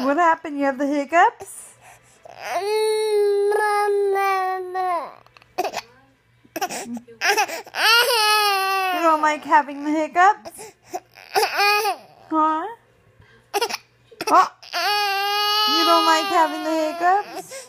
What happened? You have the hiccups? You don't like having the hiccups? Huh? Oh. You don't like having the hiccups?